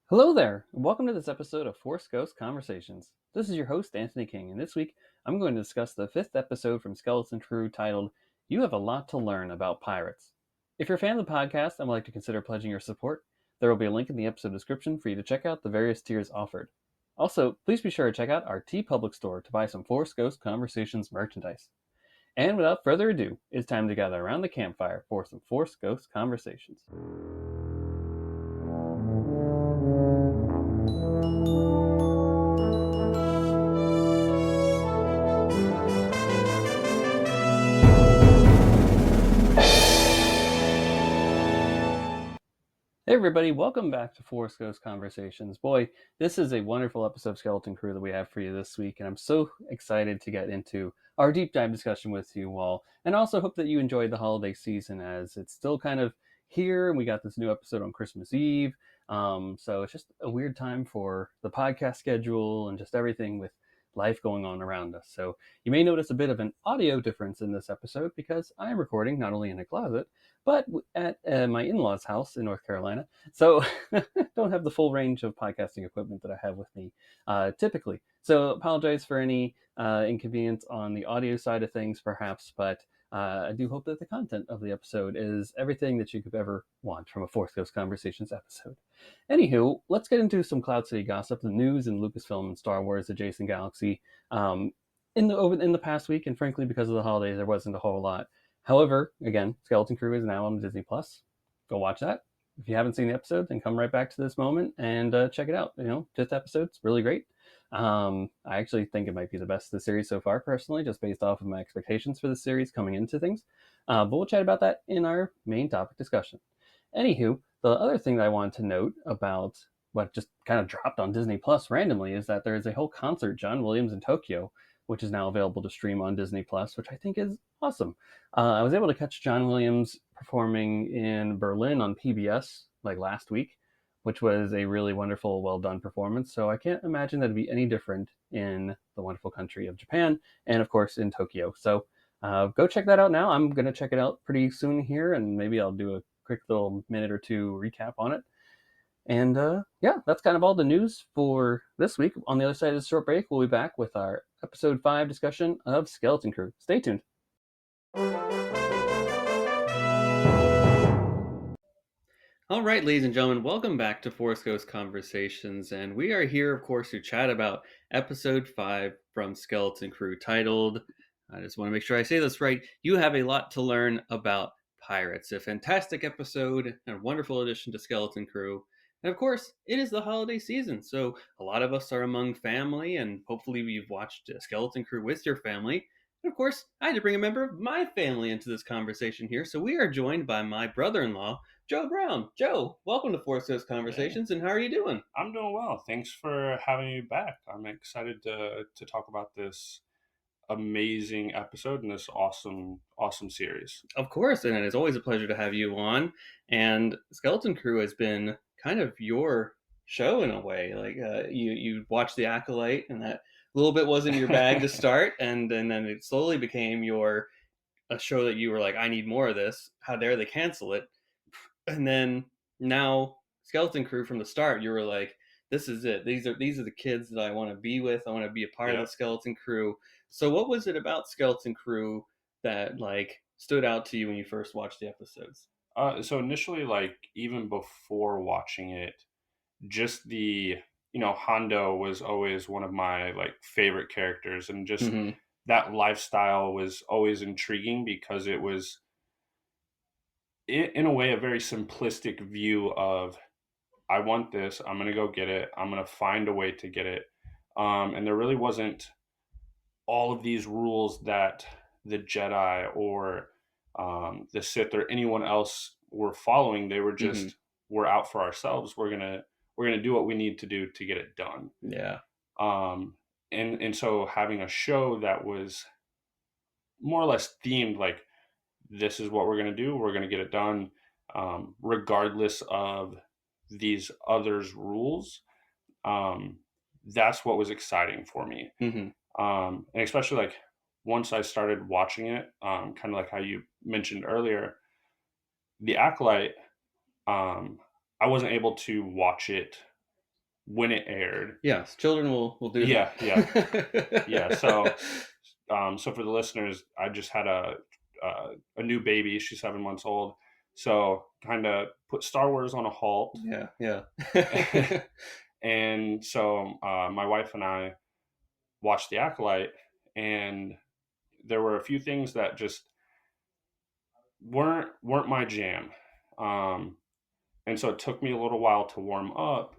Hello there, and welcome to this episode of Force Ghost Conversations. This is your host, Anthony King, and this week I'm going to discuss the fifth episode from Skeleton Crew titled, You Have a Lot to Learn About Pirates. If you're a fan of the podcast and would like to consider pledging your support, there will be a link in the episode description for you to check out the various tiers offered. Also, please be sure to check out our TeePublic store to buy some Force Ghost Conversations merchandise. And without further ado, it's time to gather around the campfire for some Force Ghost Conversations. Hey everybody, welcome back to Force Ghost Conversations. Boy, this is a wonderful episode of Skeleton Crew that we have for you this week, and I'm so excited to get into our deep dive discussion with you all, and also hope that you enjoyed the holiday season as it's still kind of here, and we got this new episode on Christmas Eve, so it's just a weird time for the podcast schedule and just everything with life going on around us. So you may notice a bit of an audio difference in this episode because I am recording not only in a closet, but at my in-laws' house in North Carolina. So don't have the full range of podcasting equipment that I have with me typically. So apologize for any inconvenience on the audio side of things, perhaps, but I do hope that the content of the episode is everything that you could ever want from a Fourth Ghost Conversations episode. Anywho, let's get into some Cloud City gossip, the news in Lucasfilm and Star Wars adjacent galaxy. In the past week, and frankly, because of the holidays, there wasn't a whole lot. However, again, Skeleton Crew is now on Disney Plus. Go watch that. If you haven't seen the episode, then come right back to this moment and check it out. Fifth episode's really great. I actually think it might be the best of the series so far, personally, just based off of my expectations for the series coming into things. But we'll chat about that in our main topic discussion. Anywho, the other thing that I wanted to note about what just kind of dropped on Disney Plus randomly is that there is a whole concert, John Williams in Tokyo, which is now available to stream on Disney Plus, which I think is awesome. I was able to catch John Williams performing in Berlin on PBS like last week, which was a really wonderful, well done performance. So I can't imagine that it'd be any different in the wonderful country of Japan, and of course in Tokyo. So go check that out now. I'm going to check it out pretty soon here, and maybe I'll do a quick little minute or two recap on it. And yeah, that's kind of all the news for this week. On the other side of this short break, we'll be back with our episode 5 discussion of Skeleton Crew. Stay tuned. All right, ladies and gentlemen, welcome back to Force Ghost Conversations. And we are here, of course, to chat about episode 5 from Skeleton Crew titled, I just want to make sure I say this right, You Have a Lot to Learn About Pirates. A fantastic episode and a wonderful addition to Skeleton Crew. And of course, it is the holiday season, so a lot of us are among family, and hopefully you've watched Skeleton Crew with your family. And of course, I had to bring a member of my family into this conversation here, so we are joined by my brother-in-law, Joe Brown. Joe, welcome to Force Those Hey, Conversations, and how are you doing? I'm doing well. Thanks for having me back. I'm excited to talk about this amazing episode and this awesome series. Of course, and it's always a pleasure to have you on. And Skeleton Crew has been kind of your show in a way. Like you watched The Acolyte, and that little bit wasn't your bag to start, and then it slowly became a show that you were like, I need more of this. How dare they cancel it? And then now Skeleton Crew from the start, you were like, this is it. These are the kids that I want to be with. I want to be a part of the Yep. Skeleton Crew. So what was it about Skeleton Crew that like stood out to you when you first watched the episodes? So initially, like even before watching it, just Hondo was always one of my like favorite characters, and just Mm-hmm. that lifestyle was always intriguing because it was in a way a very simplistic view of I want this. I'm gonna go get it. I'm gonna find a way to get it. And there really wasn't all of these rules that the Jedi or the Sith or anyone else were following. They were Mm-hmm. just we're out for ourselves. We're gonna do what we need to do to get it done. Yeah. Um, and so having a show that was more or less themed like this is what we're gonna do. We're gonna get it done, regardless of these others' rules. Um, that's what was exciting for me. Mm-hmm. And especially like once I started watching it, kind of like how you mentioned earlier, the Acolyte, I wasn't able to watch it when it aired. Yes, children will do Yeah, yeah, yeah. that. So for the listeners, I just had a new baby. She's 7 months old, so kind of put Star Wars on a halt. Yeah, yeah. And so my wife and I watched The Acolyte, and there were a few things that just weren't my jam. Um, and so it took me a little while to warm up,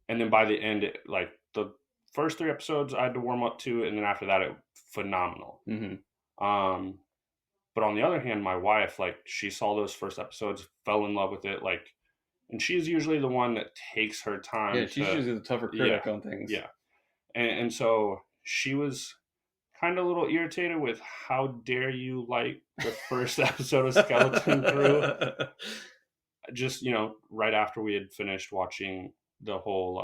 and then by the end, like the first 3 episodes, I had to warm up to, and then after that, it phenomenal. Hmm. Um, but on the other hand, my wife, like, she saw those first episodes, fell in love with it, like, and she's usually the one that takes her Yeah, time she's to, usually the tougher yeah, critic on things. yeah, and so she was kind of a little irritated with how dare you like the first episode of Skeleton Crew, just right after we had finished watching the whole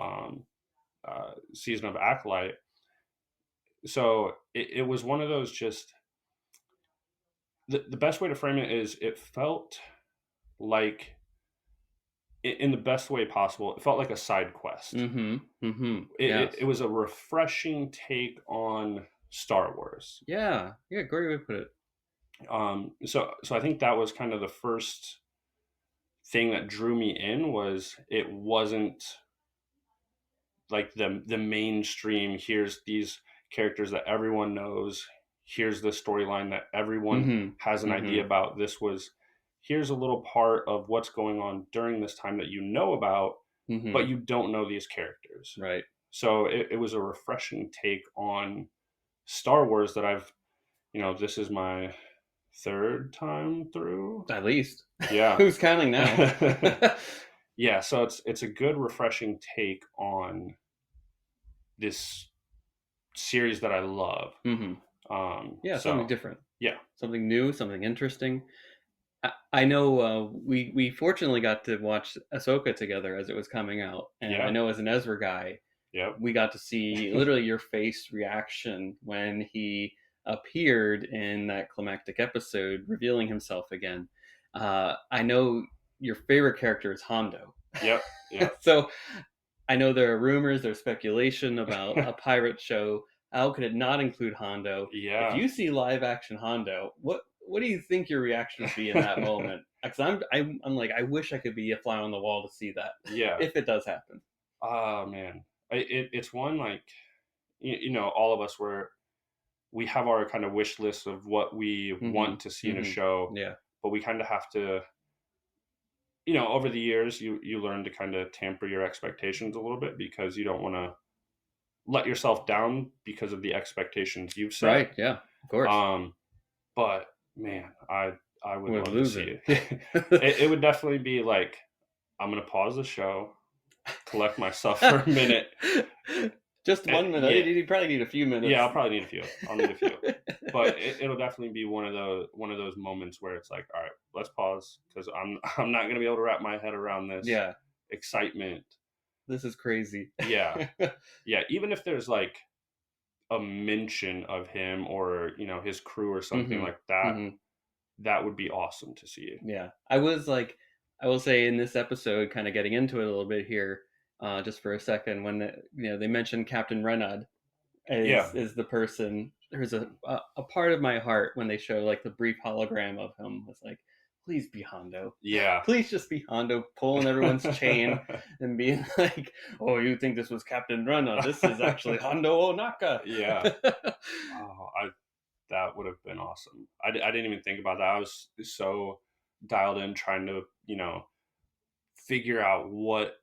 season of Acolyte. So it was one of those, just the best way to frame it is it felt like, in the best way possible, it felt like a side quest. Mm-hmm. Mm-hmm. It Yes. was a refreshing take on Star Wars. Yeah. Yeah. Great way to put it. So I think that was kind of the first thing that drew me in, was it wasn't like the mainstream. Here's these characters that everyone knows. Here's the storyline that everyone Mm-hmm. has an Mm-hmm. idea about. This was, here's a little part of what's going on during this time that you know about, Mm-hmm. but you don't know these characters. Right. So it was a refreshing take on Star Wars that this is my third time through. At least. Yeah. Who's counting now? Yeah, so it's a good refreshing take on this series that I love. Mm-hmm. Yeah, something So different, yeah, something new, something interesting. I know we fortunately got to watch Ahsoka together as it was coming out, and I yeah, know as an Ezra guy, yep, we got to see literally your face reaction when he appeared in that climactic episode, revealing himself again. I know your favorite character is Hondo, yep, yep. so I know there are rumors, there's speculation about a pirate show. How could it not include Hondo? If Yeah. you see live action Hondo, what do you think your reaction would be in that moment? Because I'm like, I wish I could be a fly on the wall to see that Yeah. if it does happen. Oh man, it's one, like, all of us, where we have our kind of wish list of what we Mm-hmm. want to see in a Mm-hmm. show, Yeah. but we kind of have to, over the years, you learn to kind of tamper your expectations a little bit, because you don't want to let yourself down because of the expectations you've set. Right. Yeah. Of course. Um, but man, I would Would love to lose see it. it. It would definitely be like, I'm gonna pause the show, collect myself for a minute. Just 1 minute. Yeah, You probably need a few yeah, minutes. I'll probably need a few. I'll need a few, but it'll definitely be one of those moments where it's like, all right, let's pause, because I'm not gonna be able to wrap my head around this Yeah. excitement. This is crazy. Yeah, yeah. Even if there's like a mention of him, or his crew or something Mm-hmm. like that, Mm-hmm. that would be awesome to see. Yeah, I was like, I will say in this episode, kind of getting into it a little bit here, just for a second, when they mentioned Captain Renaud Yeah, is the person. There's a part of my heart when they show like the brief hologram of him was like, please be Hondo, yeah. please just be Hondo, pulling everyone's chain and being like, oh, you think this was Captain Renaud? This is actually Hondo Onaka. Yeah. Oh, that would have been awesome. I didn't even think about that. I was so dialed in trying to, figure out what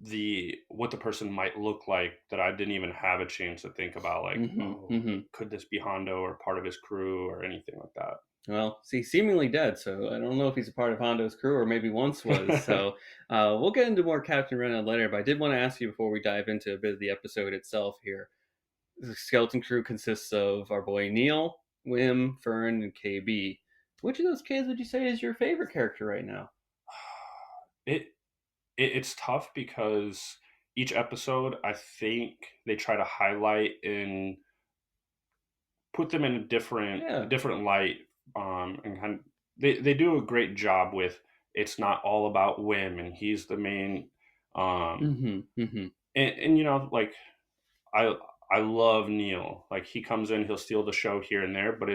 the person might look like, that I didn't even have a chance to think about, like, Hmm. oh, Hmm. could this be Hondo or part of his crew or anything like Well, see, seemingly dead, so I don't know if he's a part of Hondo's crew or maybe once was. that. So we'll get into more Captain Renaud later, but I did want to ask you before we dive into a bit of the episode itself here. The skeleton crew consists of our boy Neil, Wim, Fern, and KB. Which of those kids would you say is your favorite character right now? it, it's tough, because each episode, I think they try to highlight and put them in a Yeah. different light, and kind of, they do a great job with, it's not all about Wim and he's the main Mm-hmm. Mm-hmm. And like I I love Neil. Like he comes in, he'll steal the show here and there, but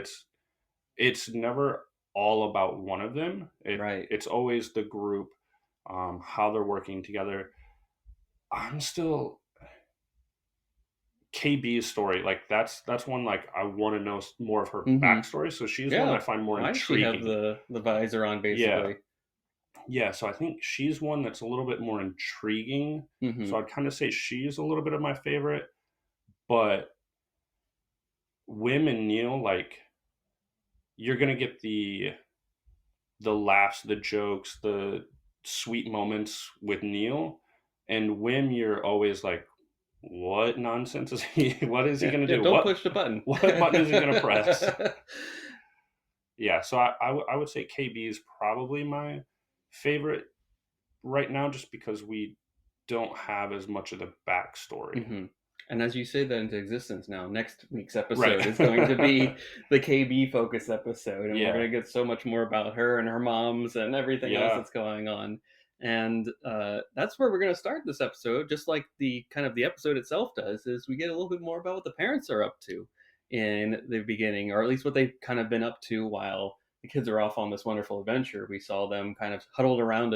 it's never all about one of them. Right. It's always the group, how they're working together. I'm still KB's story. Like that's one like I want to know more of her Mm-hmm. backstory. So she's one Yeah. I find more Why does she have intriguing. the visor on, Yeah, basically? yeah. So I think she's one that's a little bit more intriguing. Mm-hmm. So I'd kind of say she's a little bit of my favorite. But Wim and Neil, like you're gonna get the laughs, the jokes, the sweet moments with Neil. And Wim, you're always like, what nonsense is he? What is he Yeah. going to Yeah. do? Don't push the button. What button is he going to press? Yeah, so I would say KB is probably my favorite right now, just because we don't have as much of the backstory. Mm-hmm. And as you say that into existence now, next week's Right. episode is going to be the KB focus episode, and we're Yeah. going to get so much more about her and her moms and everything else Yeah. that's going on. And that's where we're going to start this episode, just like the kind of the episode itself does. Is we get a little bit more about what the parents are up to in the beginning, or at least what they've kind of been up to while the kids are off on this wonderful adventure. We saw them kind of huddled around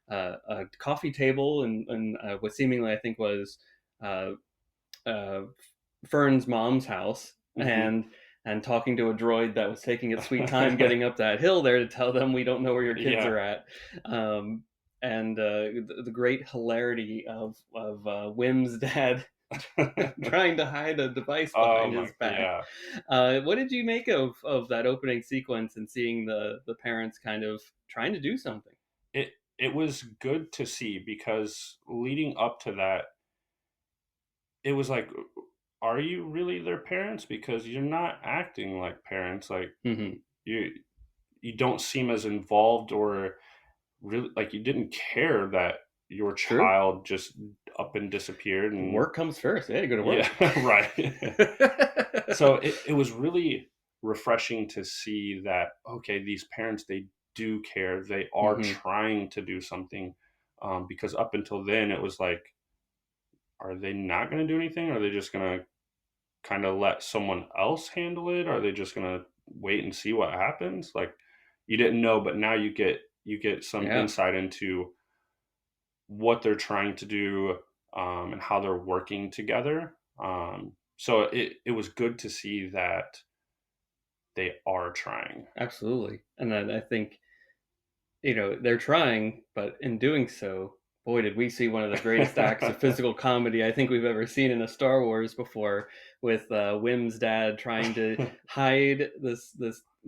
a coffee table, and what seemingly I think was. Uh, uh, Fern's mom's house, Hmm. and talking to a droid that was taking its sweet time getting up that hill there to tell them we don't know where your kids Yeah. are at. Um, and the great hilarity of Wim's dad trying to hide a device Oh behind my, his back. yeah. What did you make of that opening sequence and seeing the parents kind of trying to do something? It was good to see because leading up to that, it was like, are you really their parents? Because you're not acting like parents. Like Mm-hmm. you you don't seem as involved, or really like you didn't care that your True. child just up and disappeared. And Work comes first. Yeah, go to yeah, work. right. So it was really refreshing to see that, okay, these parents, they do care, they are Mm-hmm. trying to do something. Because up until then it was like, are they not going to do anything? Are they just going to kind of let someone else handle it? Are they just going to wait and see what happens? Like you didn't know, but now you get some Yeah, insight into what they're trying to do, and how they're working together. So it was good to see that they are trying. absolutely. And then I think, they're trying, but in doing so, boy, did we see one of the greatest acts of physical comedy I think we've ever seen in a Star Wars before, with Wim's dad trying to hide this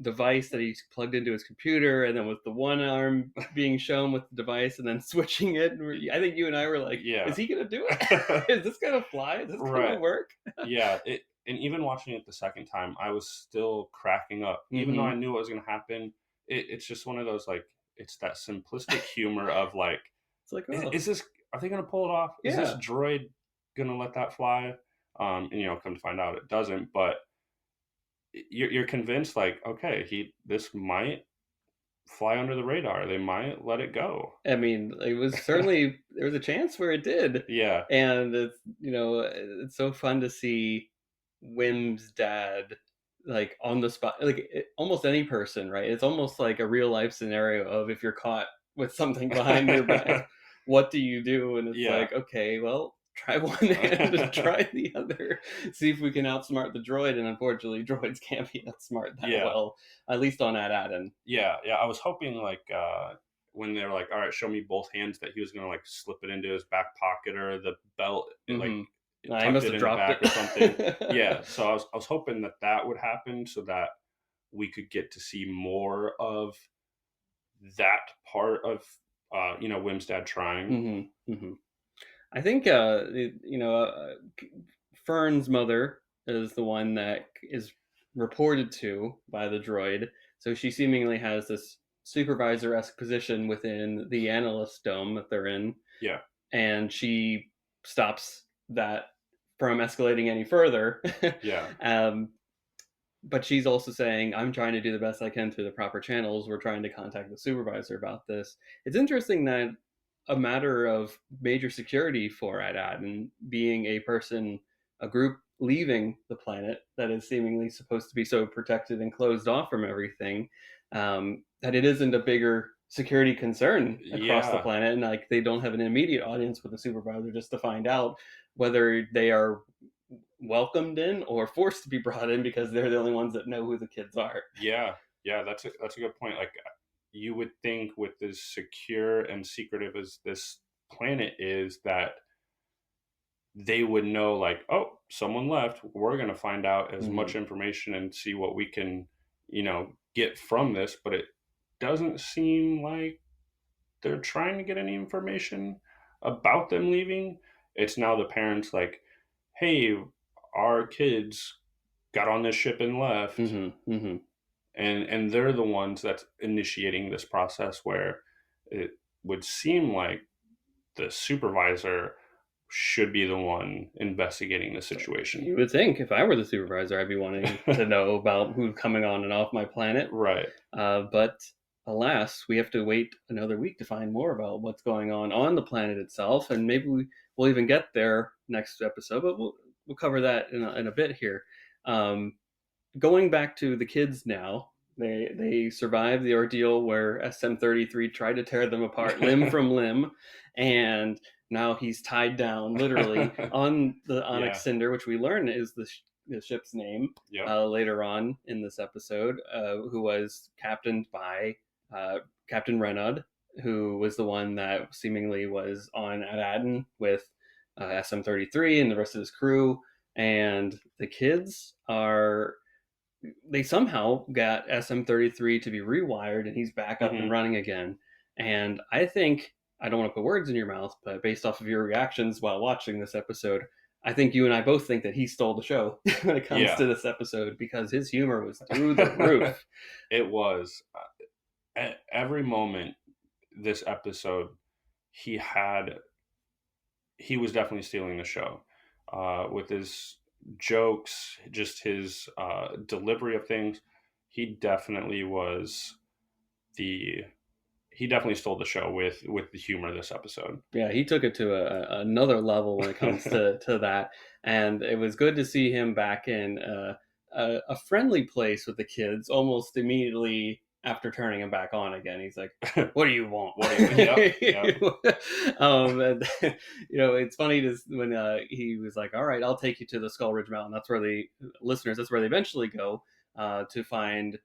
device that he's plugged into his computer, and then with the one arm being shown with the device, and then switching it. I think you and I were like, "Is Yeah. he gonna do it? Is this gonna fly? Is this gonna Right. work?" Yeah. And even watching it the second time, I was still cracking up, even though I Mm-hmm. knew what was going to happen. It's just one of those, like, it's that simplistic humor of like, It's like, is, oh, is this? Are they going to pull it off? Is this yeah. droid going to let that fly? And come to find out, it doesn't. But you're convinced, like, okay, this might fly under the radar. They might let it go. I mean, it was certainly there was a chance where it did, Yeah. and it's so fun to see Wim's dad like on the spot, like almost any person, right? It's almost like a real life scenario of if you're caught with something behind your back, what do you do? And it's Yeah. like, okay, well, try one hand and try the other, see if we can outsmart the droid. And unfortunately, droids can't be outsmart that Yeah. well, at least on Ad-Aden. Yeah, yeah. I was hoping, like, when they were like, "All right, show me both hands," that he was gonna like slip it into his back pocket or the belt, like Mm-hmm. He tucked must it have in the dropped back or something. it. Yeah. So I was hoping that that would happen, so that we could get to see more of that part of Wim's dad trying. Mm-hmm. Mm-hmm. I think Fern's mother is the one that is reported to by the droid. So she seemingly has this supervisor-esque position within the analyst dome that they're in, Yeah. and she stops that from escalating any further. Yeah. um, but she's also saying, I'm trying to do the best I can through the proper channels. We're trying to contact the supervisor about this. It's interesting that a matter of major security for Adad, and being a group leaving the planet that is seemingly supposed to be so protected and closed off from everything, that it isn't a bigger security concern across the Yeah, planet, and like they don't have an immediate audience with the supervisor just to find out whether they are welcomed in or forced to be brought in because they're the only ones that know who the kids are. yeah, yeah. That's a good point. Like you would think with as secure and secretive as this planet is, that they would know, like, oh, someone left. We're gonna find out as Mm-hmm. much information and see what we can, get from this. But it doesn't seem like they're trying to get any information about them leaving. It's now the parents like, hey, our kids got on this ship and left, Mm-hmm. Mm-hmm. and they're the ones that's initiating this process, where it would seem like the supervisor should be the one investigating the situation. You would think if I were the supervisor, I'd be wanting to know about who's coming on and off my planet. Right. But alas, we have to wait another week to find more about what's going on the planet itself, and maybe we'll even get there next episode. But we'll cover that in a bit here. Um, Going back to the kids now, they survived the ordeal where SM-33 tried to tear them apart limb from limb, and now he's tied down literally on the Onyx Yeah. Cinder, which we learn is the ship's name Yep. later on in this episode, who was captained by Captain Renaud, who was the one that seemingly was on Aladdin with SM-33 and the rest of his crew. And the kids are they somehow got SM-33 to be rewired and he's back up and Hmm. running again. And I think, I don't want to put words in your mouth, but based off of your reactions while watching this episode, I think you and I both think that he stole the show when it comes Yeah. to this episode because his humor was through the roof. It was at every moment this episode, he had he was definitely stealing the show with his jokes, just his delivery of things. He definitely was the he definitely stole the show with the humor this episode. Yeah, he took it to another level when it comes to that, and it was good to see him back in a friendly place with the kids almost immediately after turning him back on again. He's like, "What do you want?" What do you? Yep, yep, And it's funny to, when he was like, "All right, I'll take you to the Skull Ridge Mountain." That's where the listeners. That's where they eventually go to find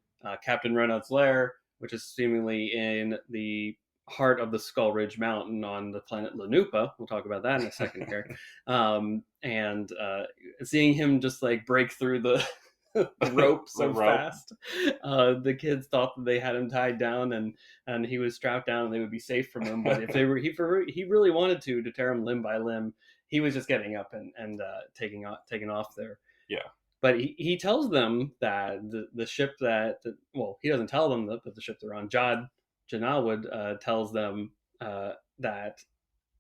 Captain Renaud's lair, which is seemingly in the heart of the Skull Ridge Mountain on the planet Lanupa. We'll talk about that in a second here. And seeing him just like break through the the rope the so rope. fast, the kids thought that they had him tied down and he was strapped down and they would be safe from him. But if they were, he really wanted to tear him limb by limb. He was just getting up and taking off there. Yeah, But he tells them that the ship well, he doesn't tell them that the ship they're on. Janawad tells them that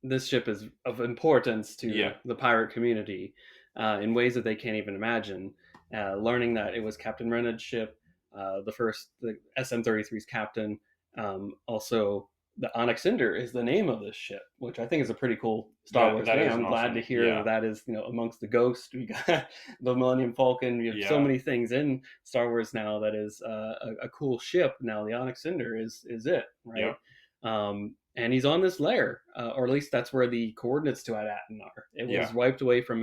this ship is of importance to yeah, the pirate community in ways that they can't even imagine. Learning that it was Captain Renaud's ship, the SM-33's captain. Also, the Onyx Cinder is the name of this ship, which I think is a pretty cool Star that Wars that name. is I'm an glad to awesome. hear Yeah, that is amongst the Ghost. We got the Millennium Falcon. We have so yeah, many things in Star Wars now that is a cool ship. Now the Onyx Cinder is it, right? yep, And he's on this layer, or at least that's where the coordinates to Atatin are. It was yeah. wiped away from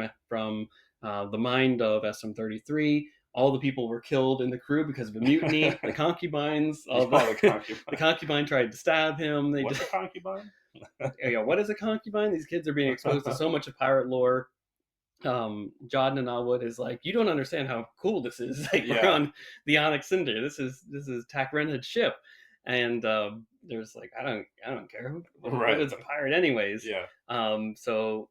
the mind of SM-33. All the people were killed in the crew because of a mutiny. The concubines, Yeah, all the the concubine. the concubine tried to stab him. They What's just, a concubine? what is a concubine? These kids are being exposed to so much of pirate lore. Jordan and Alwood is like, you don't understand how cool this is. Like we're Yeah, on the Onyx Cinder. This is Tak Renhead's ship, and there's like, I don't care. What right. is a pirate anyways? Yeah, So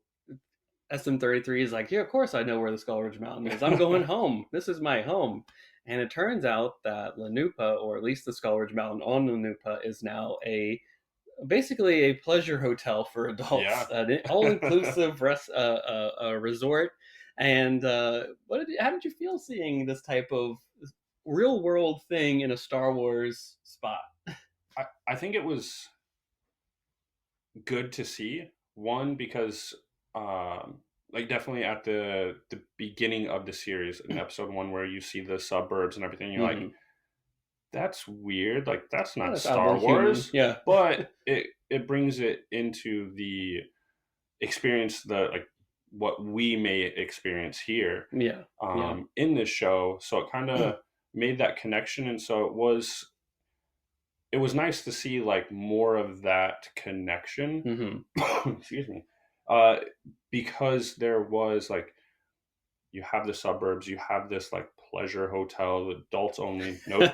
SM-33 is like, yeah, of course I know where the Skull Ridge Mountain is. I'm going home. This is my home. And it turns out that Lanupa, or at least the Skull Ridge Mountain on Lanupa, is now basically a pleasure hotel for adults, yeah. an all-inclusive resort. And how did you feel seeing this type of real-world thing in a Star Wars spot? I think it was good to see. One, because like definitely at the beginning of the series in episode one, where you see the suburbs and everything, you're like, Hmm. that's weird. Like that's not That's Star oddly human. Wars, Yeah. but it brings it into the experience, the like what we may experience here Yeah. Yeah. in this show. So it kind of made that connection, and so it was nice to see like more of that connection. Hmm. Excuse me. Uh, because there was like, you have the suburbs, you have this like pleasure hotel, adults only, no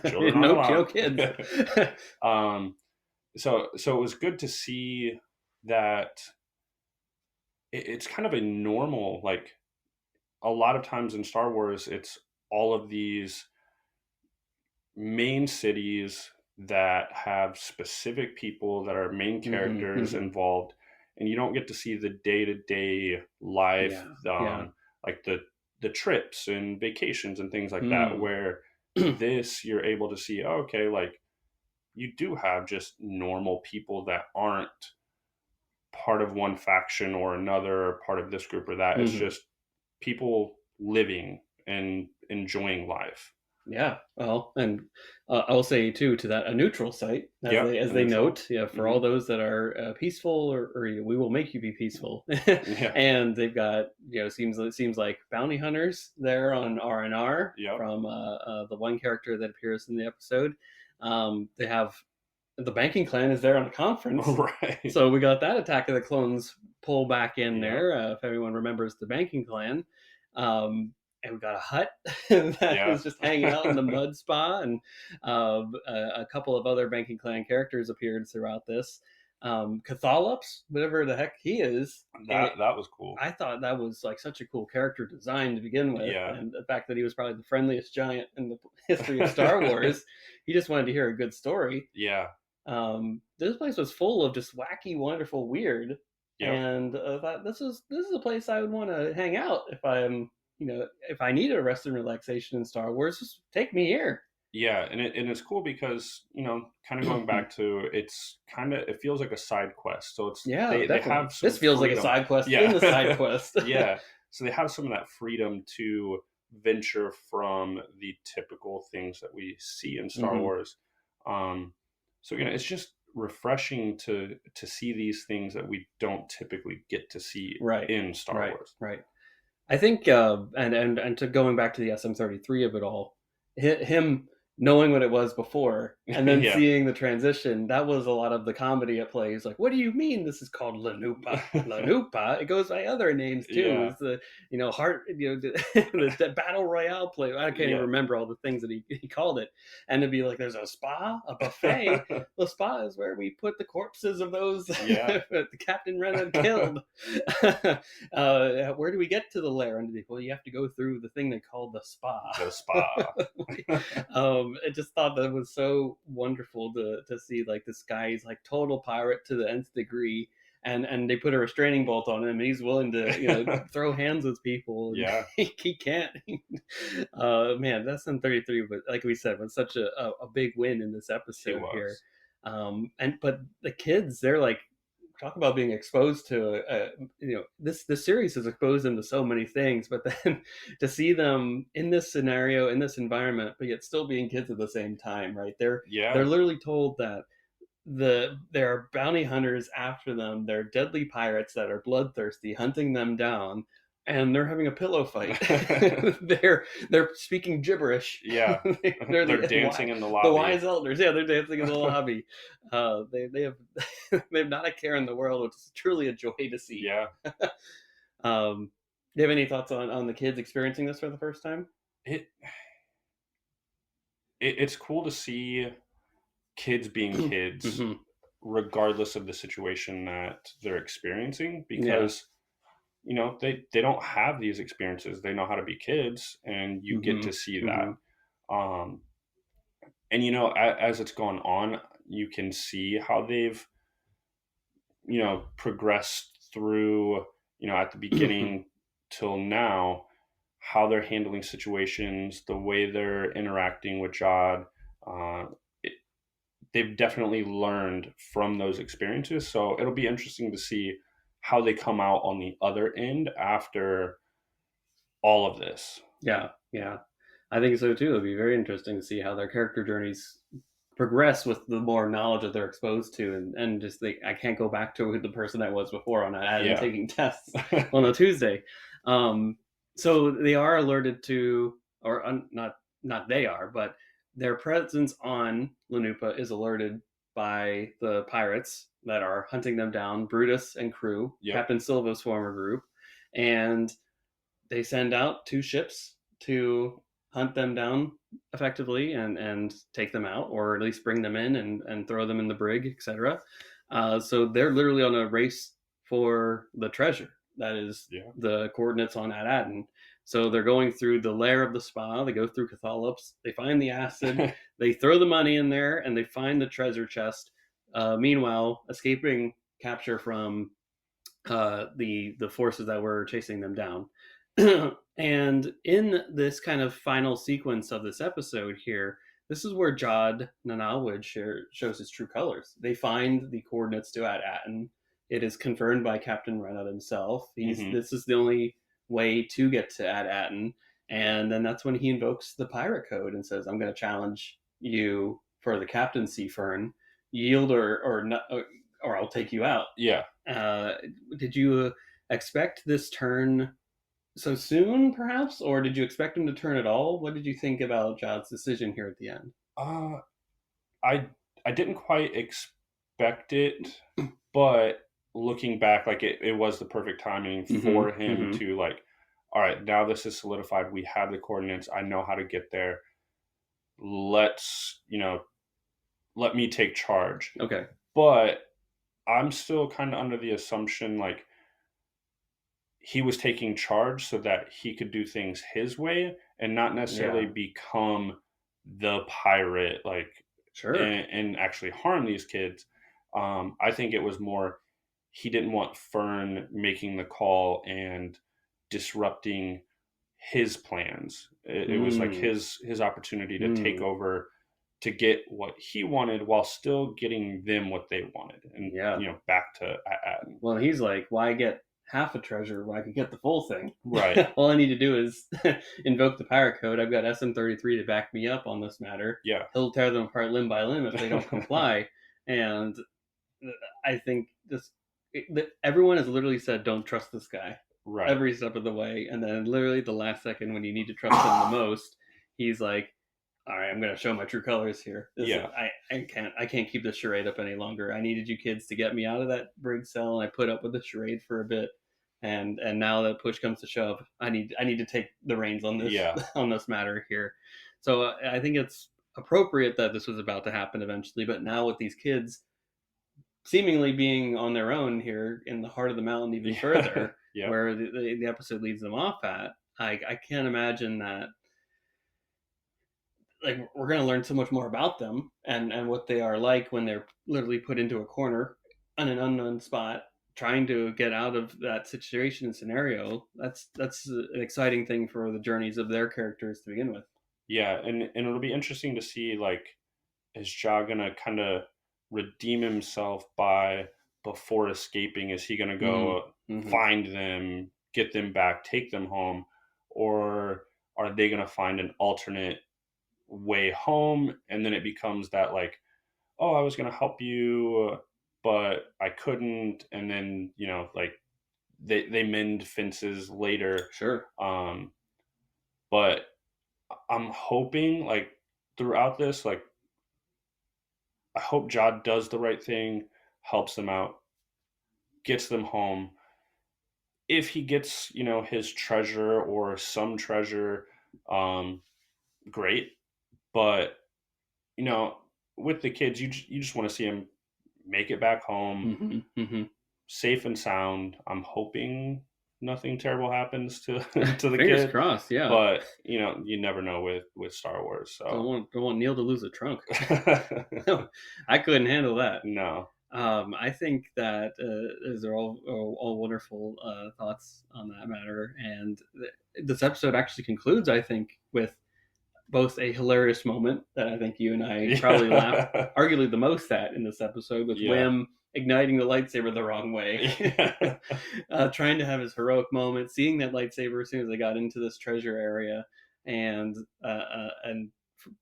children aren't No, no allowed. kids. um, so it was good to see that it's kind of a normal, like a lot of times in Star Wars, it's all of these main cities that have specific people that are main Hmm. characters Hmm. involved, and you don't get to see the day-to-day life, Yeah. Yeah. like the trips and vacations and things like that, Mm. where this you're able to see, oh, okay, like you do have just normal people that aren't part of one faction or another, or part of this group or that. It's Hmm. just people living and enjoying life. Yeah, well, and I will say too to that a neutral site, Yep, as a they neutral. note, yeah, for Hmm. all those that are peaceful, or we will make you be peaceful, Yeah. and they've got seems like bounty hunters there on R&R Yep. from the one character that appears in the episode. They have the banking clan is there on a conference, Right. so we got that Attack of the Clones pull back in Yep. there. If everyone remembers the banking clan, and we got a hut that Yeah. is just hanging out in the mud spa, and a couple of other banking clan characters appeared throughout this. Cathalops, whatever the heck he is, That was cool. I thought that was like such a cool character design to begin with, Yeah. and the fact that he was probably the friendliest giant in the history of Star Wars. He just wanted to hear a good story. Yeah. This place was full of just wacky, wonderful, weird, Yep. and I thought this is a place I would want to hang out if I'm if I need a rest and relaxation in Star Wars. Just take me here. Yeah, and it's cool because, kind of going back to, it's kind of, it feels like a side quest. So it's Yeah, they definitely. have some This feels like a freedom. side quest in the side Yeah. quest. Yeah. So they have some of that freedom to venture from the typical things that we see in Star Hmm. Wars. Um so it's just refreshing to see these things that we don't typically get to see Right, in Star right, Wars. right. I think, and to going back to the SM-33 of it all, him knowing what it was before and then Yeah. seeing the transition, that was a lot of the comedy at play. He's like, "What do you mean this is called Lanupa? Lanupa? It goes by other names too. Yeah. It's the heart, the battle royale play. I can't even Yeah. remember all the things that he called it, and to be like, there's a spa, a buffet. The spa is where we put the corpses of those Yeah. that the Captain Ren had killed." Where do we get to the lair? And well, you have to go through the thing they call the spa. The spa. I just thought that was so wonderful to see like this guy. He's like total pirate to the nth degree, and they put a restraining bolt on him. He's willing to throw hands with people, and Yeah, he can't. Man, that's in 33, but like we said, was such a big win in this he episode here. was. And but the kids, they're like, talk about being exposed to this series has exposed them to so many things, but then to see them in this scenario, in this environment, but yet still being kids at the same time, right? They're Yeah. literally told that there are bounty hunters after them. They're deadly pirates that are bloodthirsty, hunting them down, and they're having a pillow fight. they're speaking gibberish. Yeah. They're They're dancing in the the lobby. wise elders. Yeah, they're dancing in the lobby. They have they have not a care in the world, which is truly a joy to see. Yeah. Do you have any thoughts on the kids experiencing this for the first time? It, it's cool to see kids being kids Hmm. regardless of the situation that they're experiencing, Yeah. because they don't have these experiences. They know how to be kids, and you get Hmm. to see that. Hmm. um and as it's gone on, you can see how they've progressed through, at the beginning till now, how they're handling situations, the way they're interacting with Jod. Uh, it, they've definitely learned from those experiences. So it'll be interesting to see how they come out on the other end after all of this. Yeah, yeah. I think so too. It'll be very interesting to see how their character journeys progress with the more knowledge that they're exposed to, and just think I can't go back to the person I was before on that and Yeah. taking tests on a Tuesday. Um, so they are alerted to, or not they are, but their presence on Lanupa is alerted by the pirates that are hunting them down, Brutus and crew, Yep. Captain Silva's former group, and they send out two ships to hunt them down effectively and take them out, or at least bring them in and throw them in the brig, etc. So they're literally on a race for the treasure that is Yeah. the coordinates on Ad-Aden. So they're going through the lair of the spa. They go through Cathalops. They find the acid. They throw the money in there, and they find the treasure chest. Meanwhile, escaping capture from the forces that were chasing them down. And in this kind of final sequence of this episode here, this is where Jod Nanawid shows his true colors. They find the coordinates to At-Aten. It is confirmed by Captain Renaud himself. Hmm. This is the only way to get to At-Aten, and then that's when he invokes the pirate code and says, "I'm going to challenge you for the captaincy, Fern. Yield or I'll take you out." Yeah. Uh, did you expect this turn so soon, perhaps, or did you expect him to turn at all? What did you think about Jod's decision here at the end? Uh, I I didn't quite expect it, but looking back, like it was the perfect timing Mm-hmm. for him Mm-hmm. to like, all right, now this is solidified. We have the coordinates. I know how to get there. Let's, let me take charge. Okay. But I'm still kind of under the assumption like he was taking charge so that he could do things his way and not necessarily Yeah. become the pirate, like, Sure. and actually harm these kids. I think it was more he didn't want Fern making the call and disrupting his plans. It was like Mm. his opportunity to take Mm. over to get what he wanted while still getting them what they wanted, and Yeah. back to Atten. Well, he's like, why get half a treasure when I could get the full thing? Right. All I need to do is invoke the pirate code. I've got SM33 to back me up on this matter. Yeah. He'll tear them apart limb by limb if they don't comply. And I think everyone has literally said, "Don't trust this guy," Right. every step of the way, and then literally the last second when you need to trust him the most, he's like, "All right, I'm going to show my true colors here. Yeah. I can't keep this charade up any longer. I needed you kids to get me out of that brig cell, and I put up with the charade for a bit, and now that push comes to shove, I need to take the reins on this Yeah. on this matter here." So I think it's appropriate that this was about to happen eventually, but now with these kids seemingly being on their own here in the heart of the mountain even Yeah. further, Yep. where the episode leads them off at, I can't imagine that like we're going to learn so much more about them and what they are like when they're literally put into a corner on an unknown spot trying to get out of that situation and scenario. That's an exciting thing for the journeys of their characters to begin with. Yeah, and it'll be interesting to see, like, is Ja gonna kind of redeem himself by before escaping? Is he gonna Mm. go Mm-hmm. find them, get them back, take them home, or are they gonna find an alternate way home? And then it becomes that like, oh, I was gonna help you, but I couldn't, and then like they mend fences later. Sure. Um, but I'm hoping like throughout this, like I hope Jod does the right thing, helps them out, gets them home. If he gets, his treasure or some treasure, um, great. But you know, with the kids, you just want to see them make it back home Mm-hmm. Mm-hmm. safe and sound. I'm hoping nothing terrible happens to to the Fingers kid, crossed. Yeah. but you never know with Star Wars. So Don't want Neil to lose a trunk. I couldn't handle that. no, I think that those are all wonderful thoughts on that matter, and this episode actually concludes, I think, with boasts a hilarious moment that I think you and I probably laughed Yeah. arguably the most at in this episode with Yeah. Wim igniting the lightsaber the wrong way, Yeah. trying to have his heroic moment, seeing that lightsaber as soon as they got into this treasure area, and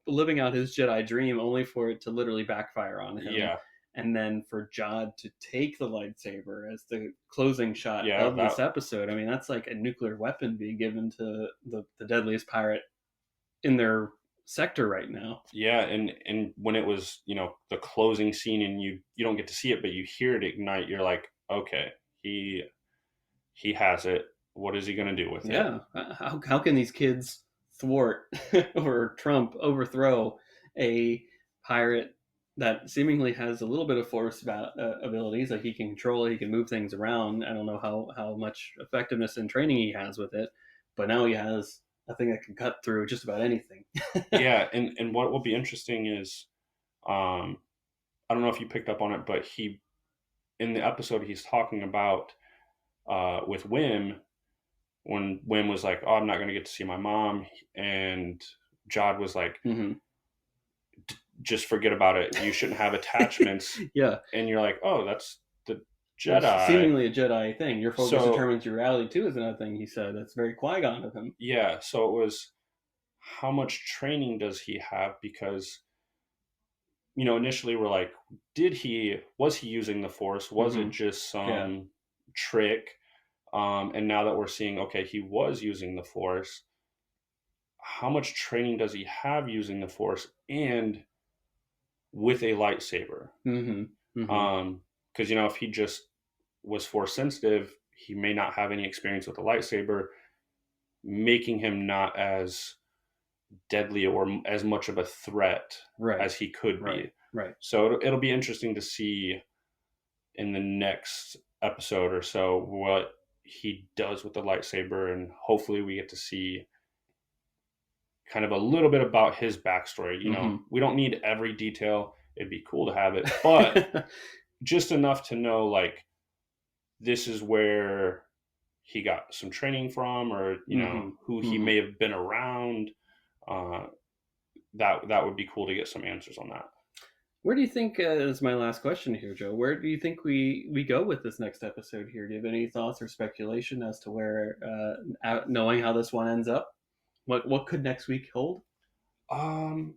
living out his Jedi dream, only for it to literally backfire on him. Yeah. And then for Jod to take the lightsaber as the closing shot Yeah, of this episode. I mean, that's like a nuclear weapon being given to the deadliest pirate in their sector right now. yeah, and when it was, the closing scene and you don't get to see it, but you hear it ignite, you're like, okay, he has it. What is he going to do with it? Yeah. How can these kids thwart or Trump overthrow a pirate that seemingly has a little bit of force abilities? Like he can control it, he can move things around. I don't know how much effectiveness and training he has with it, but now he has a thing that can cut through just about anything. Yeah, and what will be interesting is, I don't know if you picked up on it, but he in the episode he's talking about with Wim, when Wim was like, "Oh, I'm not going to get to see my mom," and Jod was like, Mm-hmm. "Just forget about it. You shouldn't have attachments." Yeah. And you're like, "Oh, that's the That's Jedi." seemingly a Jedi thing. Your focus So determines your reality too is another thing he said. That's very Qui-Gon of him. yeah, so it was, how much training does he have? Because initially we're like, was he using the Force? Was Mm-hmm. it just Yeah. some trick? And now that we're seeing, okay, he was using the Force, how much training does he have using the Force and with a lightsaber? Mm-hmm. Mm-hmm. Because if he just was Force sensitive, he may not have any experience with a lightsaber, making him not as deadly or as much of a threat Right. as he could Right. be. Right. So it'll be interesting to see in the next episode or so what he does with the lightsaber, and hopefully we get to see kind of a little bit about his backstory. Mm-hmm. We don't need every detail. It'd be cool to have it, but just enough to know, like, this is where he got some training from, or mm-hmm. who he Mm-hmm. may have been around. Uh, that would be cool to get some answers on that. Where do you think is my last question here, Joe? Where do you think we go with this next episode here? Do you have any thoughts or speculation as to where, knowing how this one ends up, what could next week hold? Um,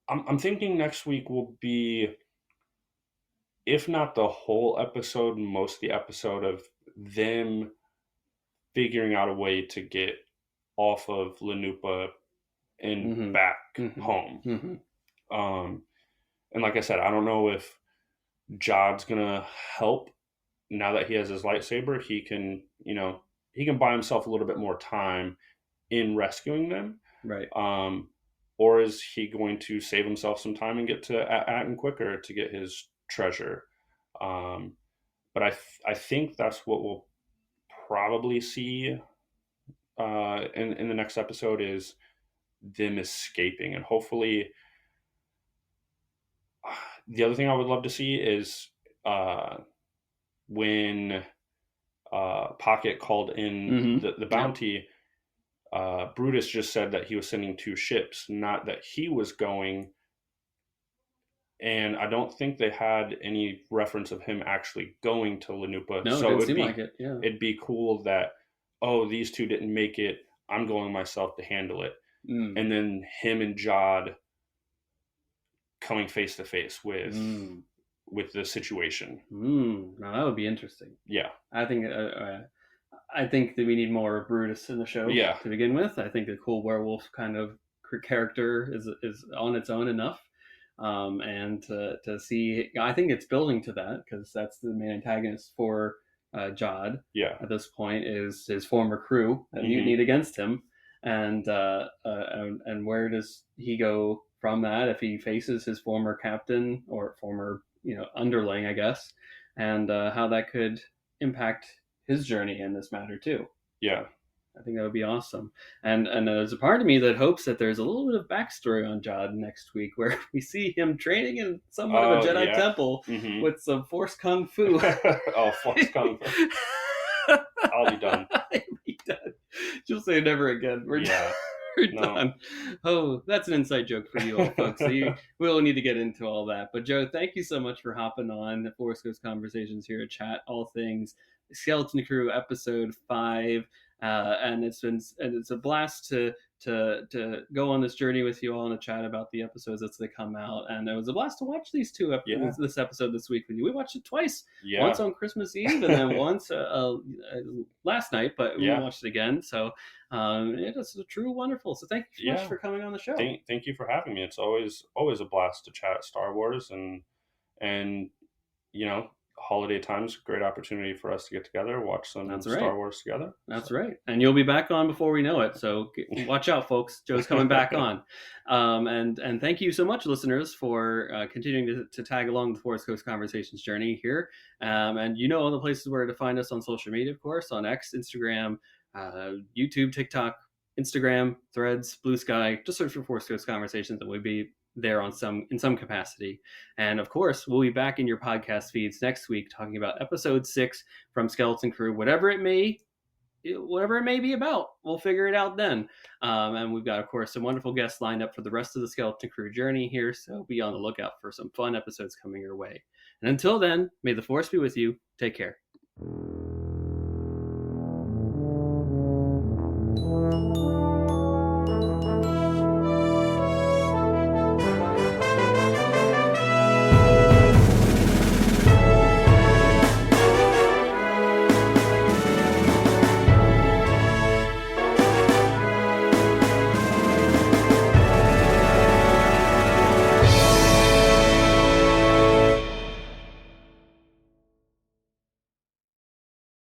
I'm thinking next week will be, if not the whole episode, most of the episode of them figuring out a way to get off of Lanupa and Mm-hmm. back Mm-hmm. home. Mm-hmm. And like I said, I don't know if Jod's gonna help now that he has his lightsaber. He can buy himself a little bit more time in rescuing them. Right. Or is he going to save himself some time and get to Atten quicker to get his treasure? But I think that's what we'll probably see in the next episode, is them escaping, and hopefully the other thing I would love to see is when Pocket called in Mm-hmm. the bounty. Brutus just said that he was sending 2 ships, not that he was going. And I don't think they had any reference of him actually going to Lanupa. No, it So didn't seem like it. Yeah. it'd be cool that, oh, these 2 didn't make it, I'm going myself to handle it. Mm. And then him and Jod coming face to face with the situation. Now that would be interesting. Yeah. I think that we need more Brutus in the show. Yeah. To begin with, I think the cool werewolf kind of character is on its own enough, and to see, I think it's building to that, because that's the main antagonist for Jod. Yeah. At this point, is his former crew that mutinied against him, and where does he go from that if he faces his former captain or former underling, I guess, and how that could impact his journey in this matter too. Yeah. I think that would be awesome. And there's a part of me that hopes that there's a little bit of backstory on Jod next week, where we see him training in somewhat of a Jedi temple with some Force Kung Fu. Oh, Force Kung Fu. I'll be done. You'll say never again. Yeah. We're No. done. Oh, that's an inside joke for you all folks. So we'll need to get into all that. But Joe, thank you so much for hopping on the Force Ghost Conversations here at Chat All Things Skeleton Crew episode 5. And it's a blast to go on this journey with you all and to chat about the episodes as they come out. And it was a blast to watch these Yeah. this episode this week with you. We watched it twice, once Yeah. on Christmas Eve and then once last night, but we Yeah. watched it again. So it is a true wonderful. So thank you so much Yeah. for coming on the show. Thank you for having me. It's always a blast to chat Star Wars, and you know, holiday times, great opportunity for us to get together, watch some That's right. Star Wars together. That's So right. And you'll be back on before we know it. So watch out, folks. Joe's coming back on. And thank you so much, listeners, for continuing to tag along the Forest Coast Conversations journey here. And you know all the places where to find us on social media, of course, on X, Instagram, YouTube, TikTok, Instagram, Threads, Blue Sky. Just search for Forest Coast Conversations and we'll be there in some capacity. And of course, we'll be back in your podcast feeds next week talking about episode 6 from Skeleton Crew, whatever it may be about. We'll figure it out then. And we've got, of course, some wonderful guests lined up for the rest of the Skeleton Crew journey here, so be on the lookout for some fun episodes coming your way. And until then, may the Force be with you. Take care.